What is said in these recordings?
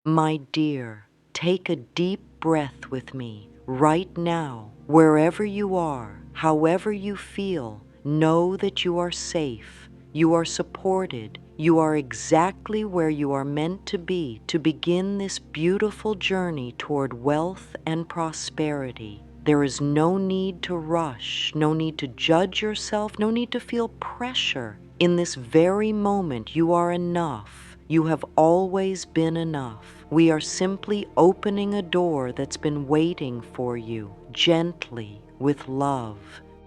My dear, take a deep breath with me right now. Wherever you are, however you feel, know that you are safe, you are supported, you are exactly where you are meant to be to begin this beautiful journey toward wealth and prosperity. There is no need to rush, no need to judge yourself, no need to feel pressure. In this very moment, you are enough. You have always been enough. We are simply opening a door that's been waiting for you, gently, with love.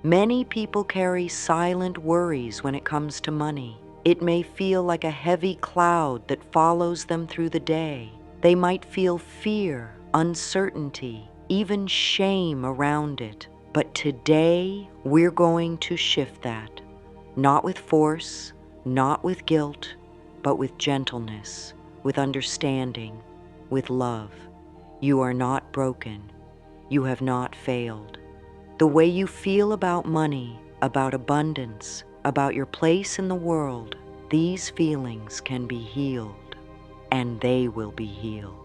Many people carry silent worries when it comes to money. It may feel like a heavy cloud that follows them through the day. They might feel fear, uncertainty, even shame around it. But today, we're going to shift that. Not with force, not with guilt, but with gentleness, with understanding, with love. You are not broken. You have not failed. The way you feel about money, about abundance, about your place in the world, these feelings can be healed, and they will be healed.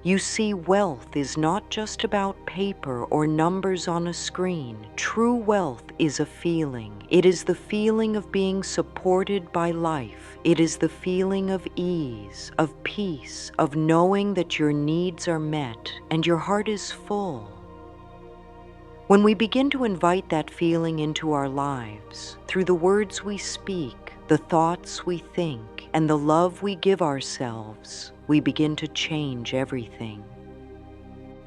You see, wealth is not just about paper or numbers on a screen. True wealth is a feeling. It is the feeling of being supported by life. It is the feeling of ease, of peace, of knowing that your needs are met and your heart is full. When we begin to invite that feeling into our lives, through the words we speak, the thoughts we think, and the love we give ourselves, we begin to change everything.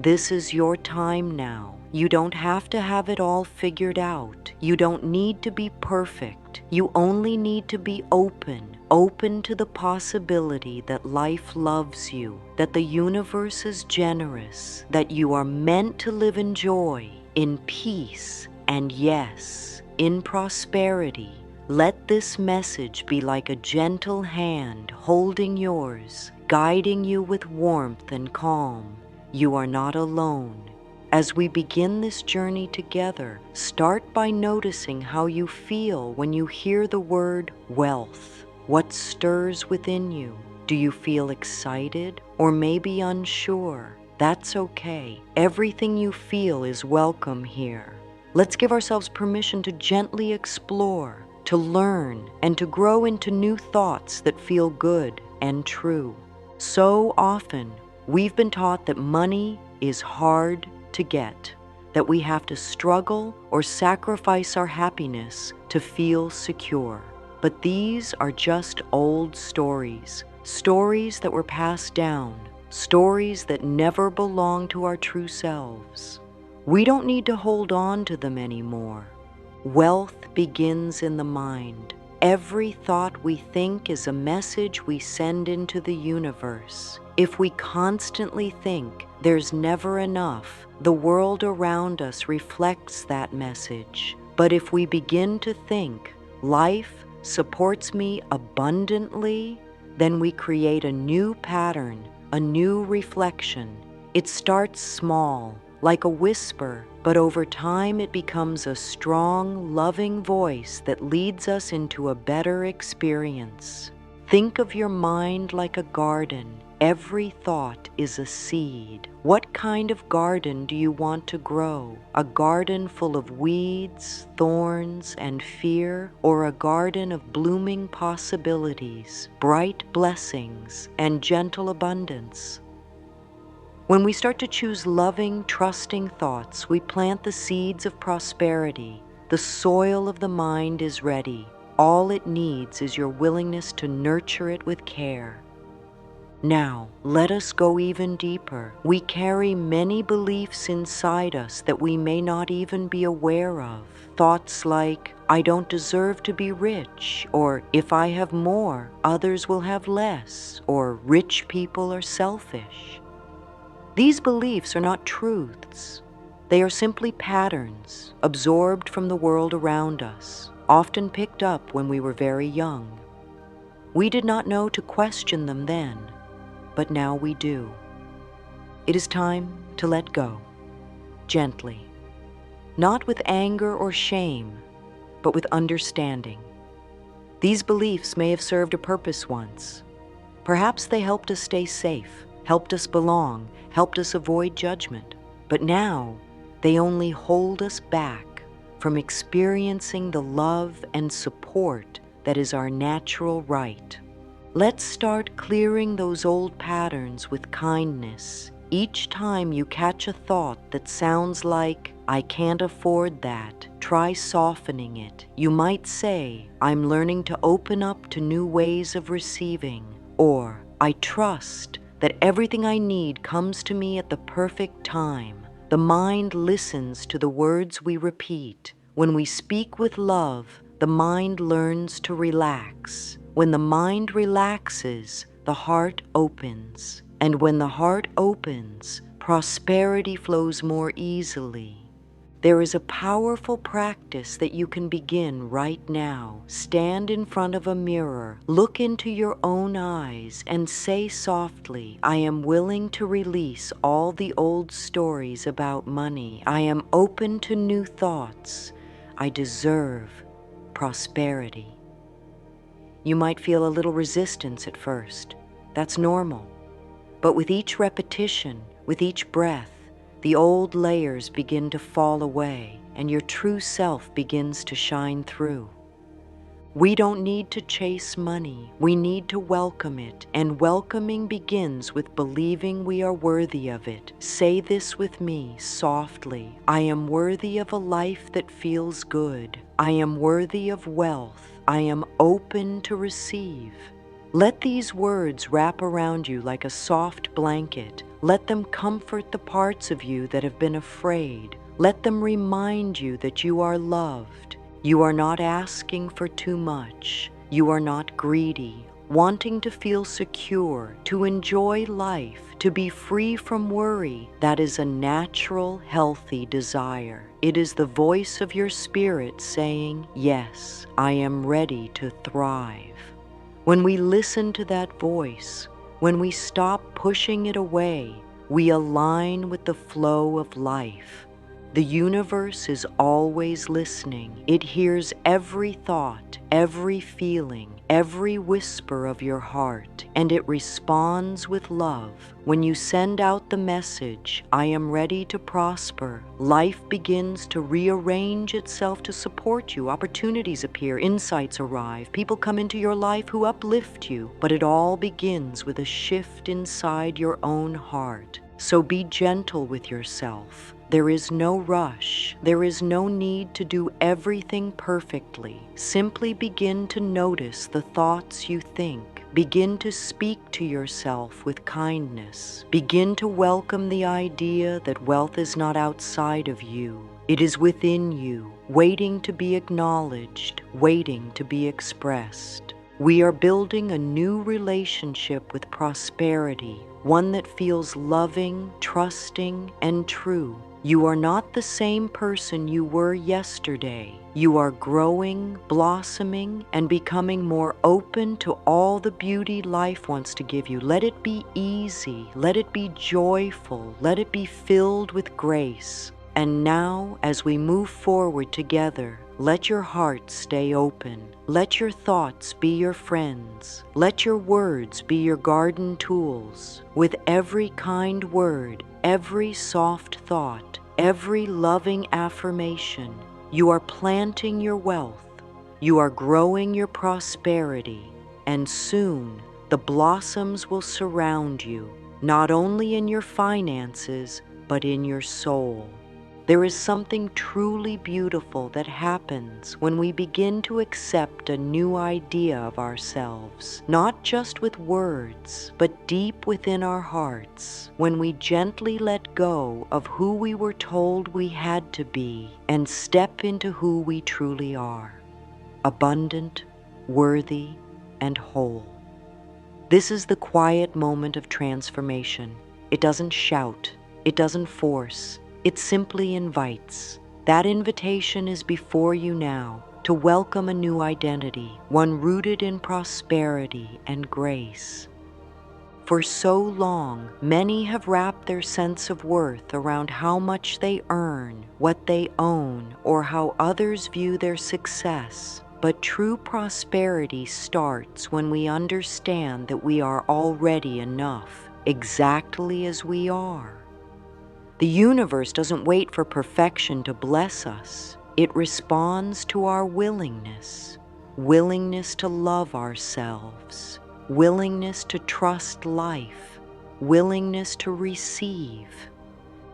This is your time now. You don't have to have it all figured out. You don't need to be perfect. You only need to be open to the possibility that life loves you, that the universe is generous, that you are meant to live in joy, in peace, and yes, in prosperity. Let this message be like a gentle hand holding yours, guiding you with warmth and calm. You are not alone. As we begin this journey together, start by noticing how you feel when you hear the word wealth. What stirs within you? Do you feel excited or maybe unsure? That's okay. Everything you feel is welcome here. Let's give ourselves permission to gently explore, to learn, and to grow into new thoughts that feel good and true. So often, we've been taught that money is hard to get, that we have to struggle or sacrifice our happiness to feel secure. But these are just old stories, stories that were passed down, stories that never belong to our true selves. We don't need to hold on to them anymore. Wealth begins in the mind. Every thought we think is a message we send into the universe. If we constantly think there's never enough, the world around us reflects that message. But if we begin to think, life supports me abundantly, then we create a new pattern, a new reflection. It starts small, like a whisper, but over time it becomes a strong, loving voice that leads us into a better experience. Think of your mind like a garden. Every thought is a seed. What kind of garden do you want to grow? A garden full of weeds, thorns, and fear, or a garden of blooming possibilities, bright blessings, and gentle abundance? When we start to choose loving, trusting thoughts, we plant the seeds of prosperity. The soil of the mind is ready. All it needs is your willingness to nurture it with care. Now, let us go even deeper. We carry many beliefs inside us that we may not even be aware of. Thoughts like, I don't deserve to be rich, or if I have more, others will have less, or rich people are selfish. These beliefs are not truths. They are simply patterns absorbed from the world around us, often picked up when we were very young. We did not know to question them then, but now we do. It is time to let go, gently, not with anger or shame, but with understanding. These beliefs may have served a purpose once. Perhaps they helped us stay safe, helped us belong, helped us avoid judgment. But now, they only hold us back from experiencing the love and support that is our natural right. Let's start clearing those old patterns with kindness. Each time you catch a thought that sounds like, "I can't afford that," try softening it. You might say, "I'm learning to open up to new ways of receiving," or "I trust that everything I need comes to me at the perfect time." The mind listens to the words we repeat. When we speak with love, the mind learns to relax. When the mind relaxes, the heart opens. And when the heart opens, prosperity flows more easily. There is a powerful practice that you can begin right now. Stand in front of a mirror, look into your own eyes, and say softly, "I am willing to release all the old stories about money. I am open to new thoughts. I deserve prosperity." You might feel a little resistance at first. That's normal. But with each repetition, with each breath, the old layers begin to fall away and your true self begins to shine through. We don't need to chase money. We need to welcome it, and welcoming begins with believing we are worthy of it. Say this with me softly. "I am worthy of a life that feels good. I am worthy of wealth. I am open to receive." Let these words wrap around you like a soft blanket. Let them comfort the parts of you that have been afraid. Let them remind you that you are loved. You are not asking for too much. You are not greedy. Wanting to feel secure, to enjoy life, to be free from worry, that is a natural, healthy desire. It is the voice of your spirit saying, "Yes, I am ready to thrive." When we listen to that voice, when we stop pushing it away, we align with the flow of life. The universe is always listening. It hears every thought, every feeling, every whisper of your heart, and it responds with love. When you send out the message, "I am ready to prosper," life begins to rearrange itself to support you. Opportunities appear, insights arrive, people come into your life who uplift you, but it all begins with a shift inside your own heart. So be gentle with yourself. There is no rush. There is no need to do everything perfectly. Simply begin to notice the thoughts you think. Begin to speak to yourself with kindness. Begin to welcome the idea that wealth is not outside of you. It is within you, waiting to be acknowledged, waiting to be expressed. We are building a new relationship with prosperity, one that feels loving, trusting, and true. You are not the same person you were yesterday. You are growing, blossoming, and becoming more open to all the beauty life wants to give you. Let it be easy. Let it be joyful. Let it be filled with grace. And now, as we move forward together, let your heart stay open. Let your thoughts be your friends. Let your words be your garden tools. With every kind word, every soft thought, every loving affirmation, you are planting your wealth. You are growing your prosperity. And soon, the blossoms will surround you, not only in your finances, but in your soul. There is something truly beautiful that happens when we begin to accept a new idea of ourselves, not just with words, but deep within our hearts, when we gently let go of who we were told we had to be and step into who we truly are, abundant, worthy, and whole. This is the quiet moment of transformation. It doesn't shout, it doesn't force, it simply invites. That invitation is before you now to welcome a new identity, one rooted in prosperity and grace. For so long, many have wrapped their sense of worth around how much they earn, what they own, or how others view their success. But true prosperity starts when we understand that we are already enough. exactly as we are. The universe doesn't wait for perfection to bless us. It responds to our willingness. Willingness to love ourselves. Willingness to trust life. Willingness to receive.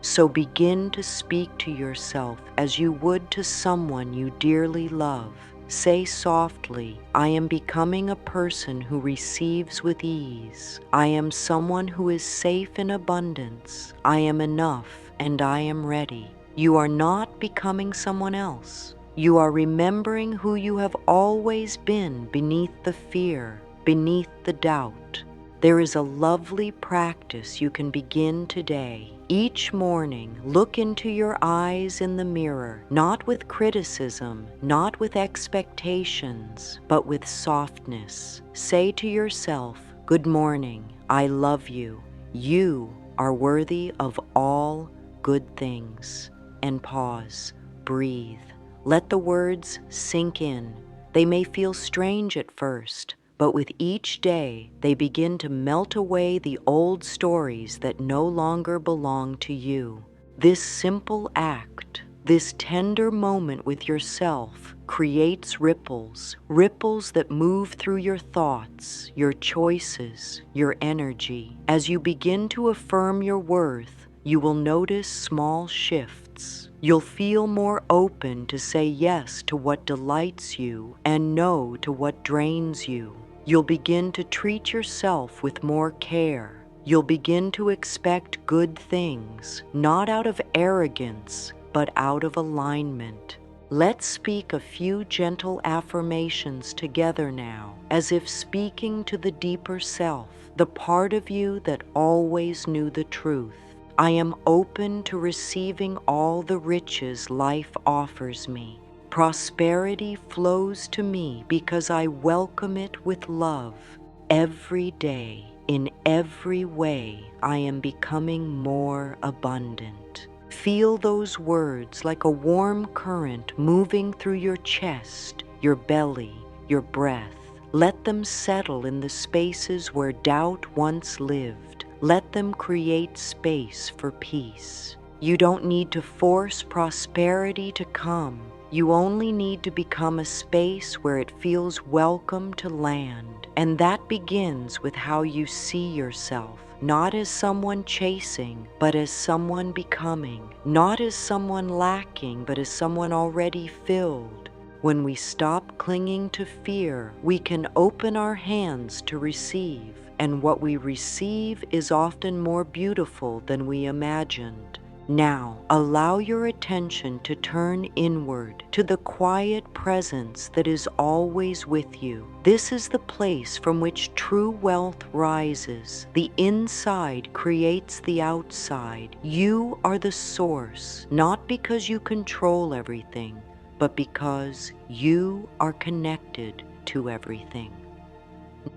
So begin to speak to yourself as you would to someone you dearly love. Say softly, I am becoming a person who receives with ease. I am someone who is safe in abundance. I am enough and I am ready. You are not becoming someone else. You are remembering who you have always been beneath the fear, beneath the doubt. There is a lovely practice you can begin today. Each morning, look into your eyes in the mirror, not with criticism, not with expectations, but with softness. Say to yourself, "Good morning, I love you. You are worthy of all good things." And pause, breathe. Let the words sink in. They may feel strange at first, but with each day, they begin to melt away the old stories that no longer belong to you. This simple act, this tender moment with yourself, creates ripples, ripples that move through your thoughts, your choices, your energy. As you begin to affirm your worth, you will notice small shifts. You'll feel more open to say yes to what delights you and no to what drains you. You'll begin to treat yourself with more care. You'll begin to expect good things, not out of arrogance, but out of alignment. Let's speak a few gentle affirmations together now, as if speaking to the deeper self, the part of you that always knew the truth. I am open to receiving all the riches life offers me. Prosperity flows to me because I welcome it with love. Every day, in every way, I am becoming more abundant. Feel those words like a warm current moving through your chest, your belly, your breath. Let them settle in the spaces where doubt once lived. Let them create space for peace. You don't need to force prosperity to come. You only need to become a space where it feels welcome to land. And that begins with how you see yourself, not as someone chasing, but as someone becoming, not as someone lacking, but as someone already filled. When we stop clinging to fear, we can open our hands to receive, and what we receive is often more beautiful than we imagined. Now, allow your attention to turn inward to the quiet presence that is always with you. This is the place from which true wealth rises. The inside creates the outside. You are the source, not because you control everything, but because you are connected to everything.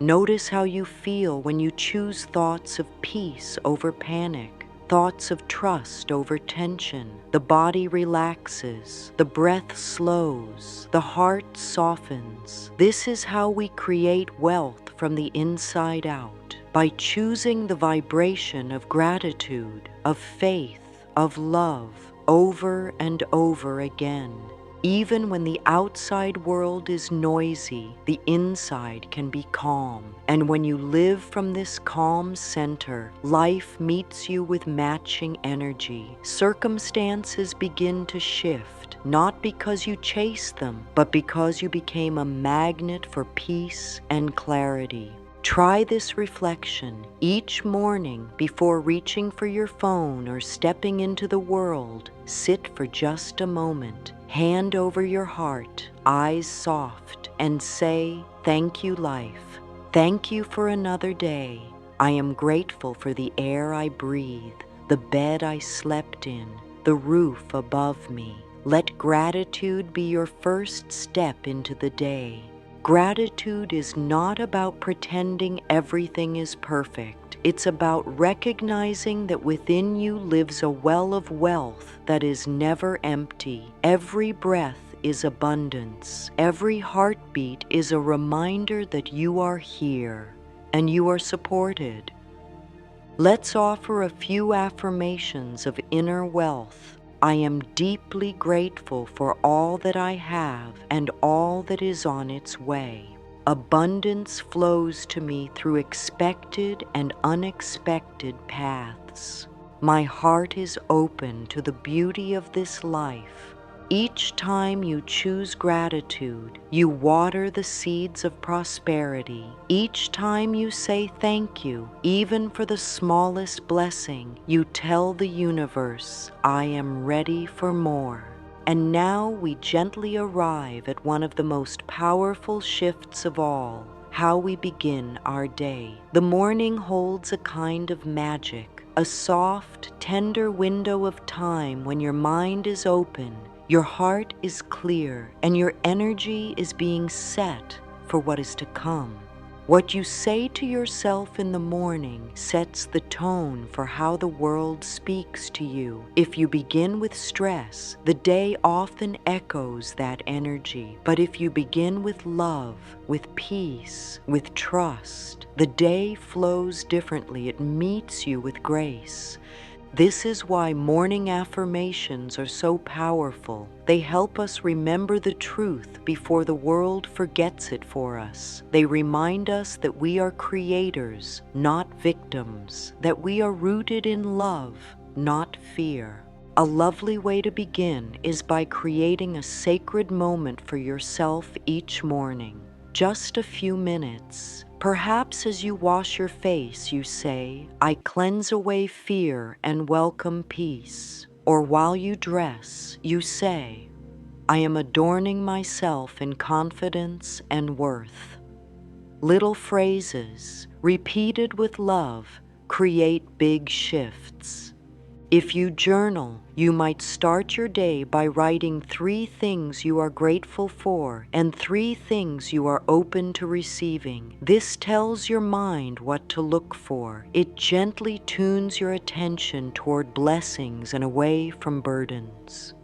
Notice how you feel when you choose thoughts of peace over panic. Thoughts of trust over tension. The body relaxes, the breath slows, the heart softens. This is how we create wealth from the inside out, by choosing the vibration of gratitude, of faith, of love, over and over again. Even when the outside world is noisy, the inside can be calm. And when you live from this calm center, life meets you with matching energy. Circumstances begin to shift, not because you chase them, but because you became a magnet for peace and clarity. Try this reflection each morning before reaching for your phone or stepping into the world. Sit for just a moment, hand over your heart, eyes soft, and say, "Thank you, life. Thank you for another day. I am grateful for the air I breathe, the bed I slept in, the roof above me." Let gratitude be your first step into the day. Gratitude is not about pretending everything is perfect. It's about recognizing that within you lives a well of wealth that is never empty. Every breath is abundance. Every heartbeat is a reminder that you are here and you are supported. Let's offer a few affirmations of inner wealth. I am deeply grateful for all that I have and all that is on its way. Abundance flows to me through expected and unexpected paths. My heart is open to the beauty of this life. Each time you choose gratitude, you water the seeds of prosperity. Each time you say thank you, even for the smallest blessing, you tell the universe, I am ready for more. And now we gently arrive at one of the most powerful shifts of all, how we begin our day. The morning holds a kind of magic, a soft, tender window of time when your mind is open, your heart is clear, and your energy is being set for what is to come. What you say to yourself in the morning sets the tone for how the world speaks to you. If you begin with stress, the day often echoes that energy. But if you begin with love, with peace, with trust, the day flows differently. It meets you with grace. This is why morning affirmations are so powerful. They help us remember the truth before the world forgets it for us. They remind us that we are creators, not victims, that we are rooted in love, not fear. A lovely way to begin is by creating a sacred moment for yourself each morning. Just a few minutes. Perhaps as you wash your face, you say, I cleanse away fear and welcome peace. Or while you dress, you say, I am adorning myself in confidence and worth. Little phrases, repeated with love, create big shifts. If you journal, you might start your day by writing 3 things you are grateful for and 3 things you are open to receiving. This tells your mind what to look for. It gently tunes your attention toward blessings and away from burdens.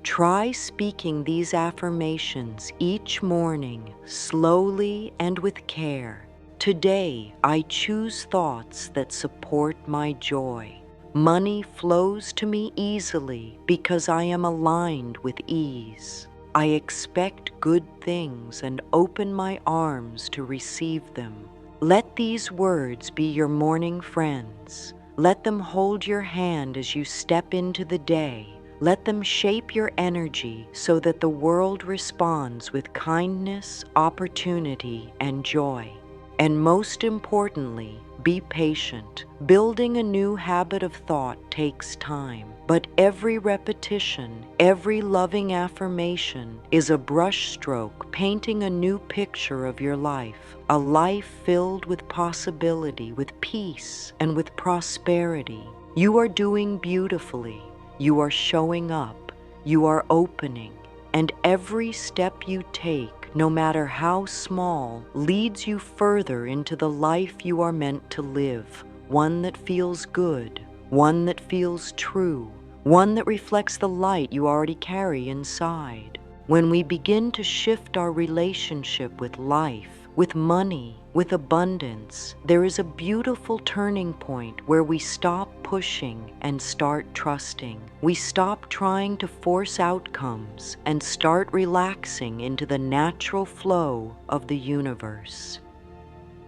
Try speaking these affirmations each morning, slowly and with care. Today, I choose thoughts that support my joy. Money flows to me easily because I am aligned with ease. I expect good things and open my arms to receive them. Let these words be your morning friends. Let them hold your hand as you step into the day. Let them shape your energy so that the world responds with kindness, opportunity, and joy. And most importantly, be patient. Building a new habit of thought takes time, but every repetition, every loving affirmation is a brushstroke painting a new picture of your life, a life filled with possibility, with peace, and with prosperity. You are doing beautifully. You are showing up. You are opening. And every step you take, no matter how small, leads you further into the life you are meant to live, one that feels good, one that feels true, one that reflects the light you already carry inside. When we begin to shift our relationship with life, with money, with abundance, there is a beautiful turning point where we stop pushing and start trusting. We stop trying to force outcomes and start relaxing into the natural flow of the universe.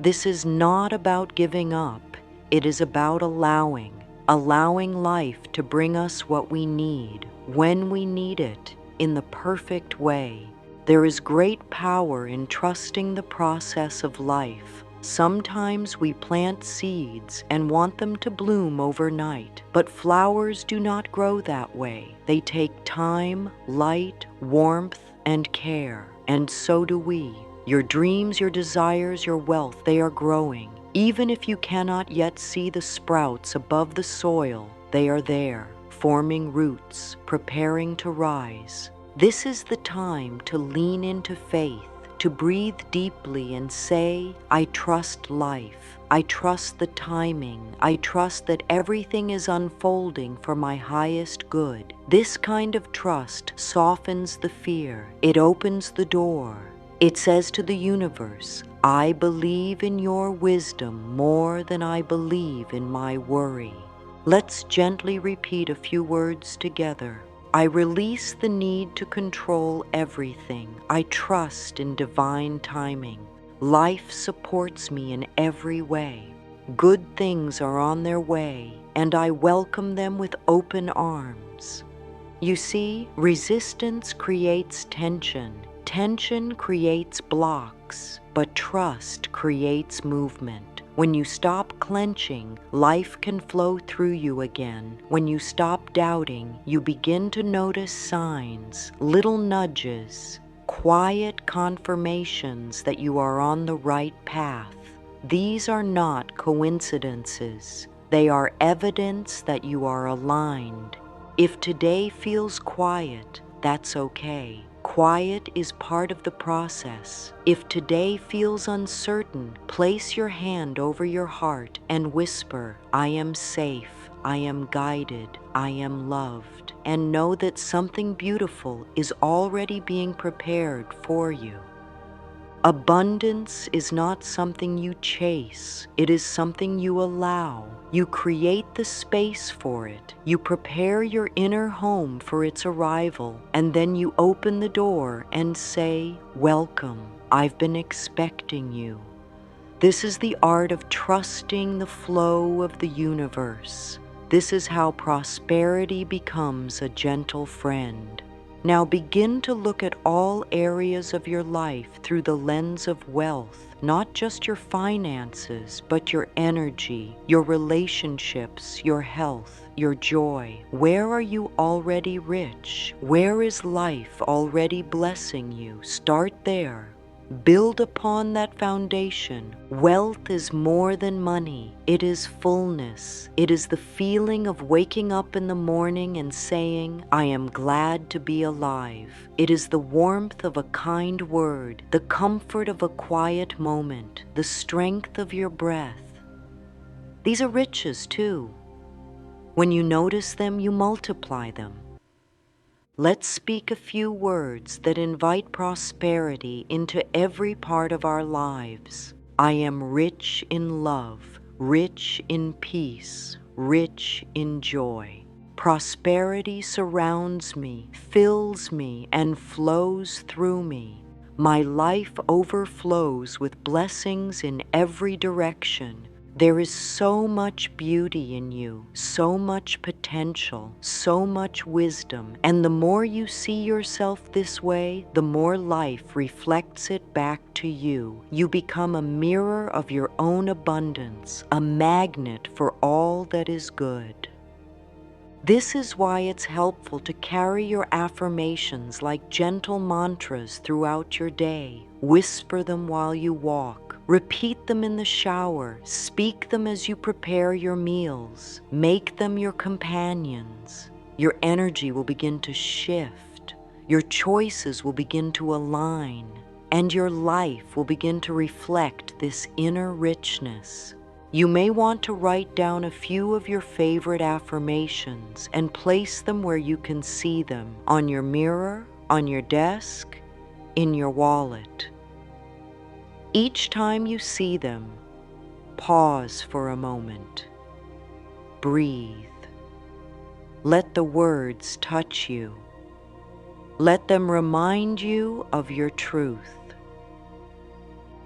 This is not about giving up. It is about allowing life to bring us what we need, when we need it, in the perfect way. There is great power in trusting the process of life. Sometimes we plant seeds and want them to bloom overnight, but flowers do not grow that way. They take time, light, warmth, and care, and so do we. Your dreams, your desires, your wealth, they are growing. Even if you cannot yet see the sprouts above the soil, they are there, forming roots, preparing to rise. This is the time to lean into faith, to breathe deeply and say, I trust life. I trust the timing. I trust that everything is unfolding for my highest good. This kind of trust softens the fear. It opens the door. It says to the universe, I believe in your wisdom more than I believe in my worry. Let's gently repeat a few words together. I release the need to control everything. I trust in divine timing. Life supports me in every way. Good things are on their way, and I welcome them with open arms. You see, resistance creates tension. Tension creates blocks, but trust creates movement. When you stop clenching, life can flow through you again. When you stop doubting, you begin to notice signs, little nudges, quiet confirmations that you are on the right path. These are not coincidences. They are evidence that you are aligned. If today feels quiet, that's okay. Quiet is part of the process. If today feels uncertain, place your hand over your heart and whisper, I am safe, I am guided, I am loved, and know that something beautiful is already being prepared for you. Abundance is not something you chase, it is something you allow. You create the space for it. You prepare your inner home for its arrival, and then you open the door and say, welcome, I've been expecting you. This is the art of trusting the flow of the universe. This is how prosperity becomes a gentle friend. Now begin to look at all areas of your life through the lens of wealth, not just your finances, but your energy, your relationships, your health, your joy. Where are you already rich? Where is life already blessing you? Start there. Build upon that foundation. Wealth is more than money. It is fullness. It is the feeling of waking up in the morning and saying, I am glad to be alive. It is the warmth of a kind word, the comfort of a quiet moment, the strength of your breath. These are riches too. When you notice them, you multiply them. Let's speak a few words that invite prosperity into every part of our lives. I am rich in love, rich in peace, rich in joy. Prosperity surrounds me, fills me, and flows through me. My life overflows with blessings in every direction. There is so much beauty in you, so much potential, so much wisdom, and the more you see yourself this way, the more life reflects it back to you. You become a mirror of your own abundance, a magnet for all that is good. This is why it's helpful to carry your affirmations like gentle mantras throughout your day. Whisper them while you walk. Repeat them in the shower. Speak them as you prepare your meals. Make them your companions. Your energy will begin to shift. Your choices will begin to align. And your life will begin to reflect this inner richness. You may want to write down a few of your favorite affirmations and place them where you can see them, on your mirror, on your desk, in your wallet. Each time you see them, pause for a moment. Breathe. Let the words touch you. Let them remind you of your truth.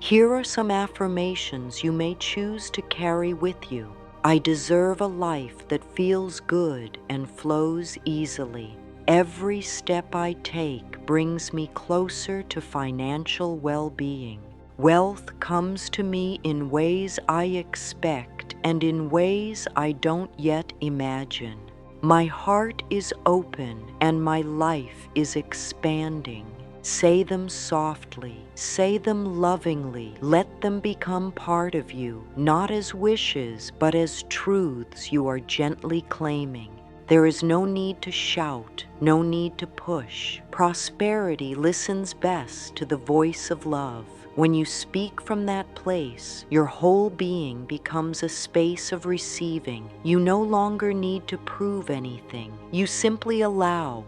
Here are some affirmations you may choose to carry with you. I deserve a life that feels good and flows easily. Every step I take brings me closer to financial well-being. Wealth comes to me in ways I expect and in ways I don't yet imagine. My heart is open and my life is expanding. Say them softly, say them lovingly, let them become part of you, not as wishes, but as truths you are gently claiming. There is no need to shout, no need to push. Prosperity listens best to the voice of love. When you speak from that place, your whole being becomes a space of receiving. You no longer need to prove anything. You simply allow.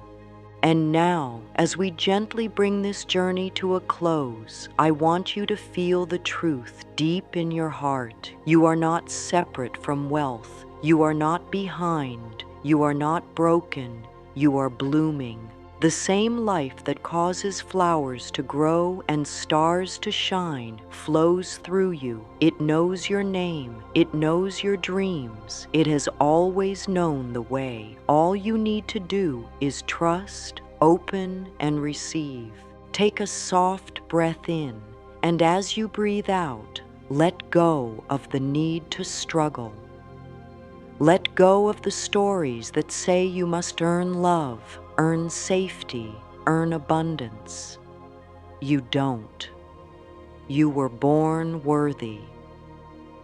And now, as we gently bring this journey to a close, I want you to feel the truth deep in your heart. You are not separate from wealth. You are not behind. You are not broken. You are blooming. The same life that causes flowers to grow and stars to shine flows through you. It knows your name. It knows your dreams. It has always known the way. All you need to do is trust, open, and receive. Take a soft breath in, and as you breathe out, let go of the need to struggle. Let go of the stories that say you must earn love, earn safety, earn abundance. You don't. You were born worthy.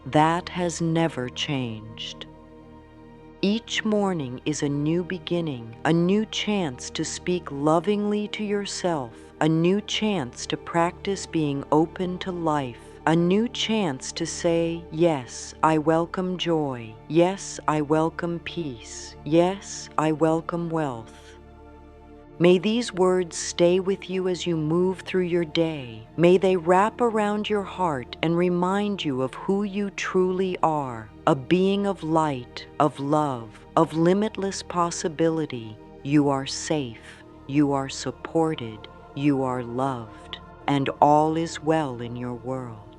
That has never changed. Each morning is a new beginning, a new chance to speak lovingly to yourself, a new chance to practice being open to life, a new chance to say, yes, I welcome joy. Yes, I welcome peace. Yes, I welcome wealth. May these words stay with you as you move through your day. May they wrap around your heart and remind you of who you truly are, a being of light, of love, of limitless possibility. You are safe, you are supported, you are loved, and all is well in your world.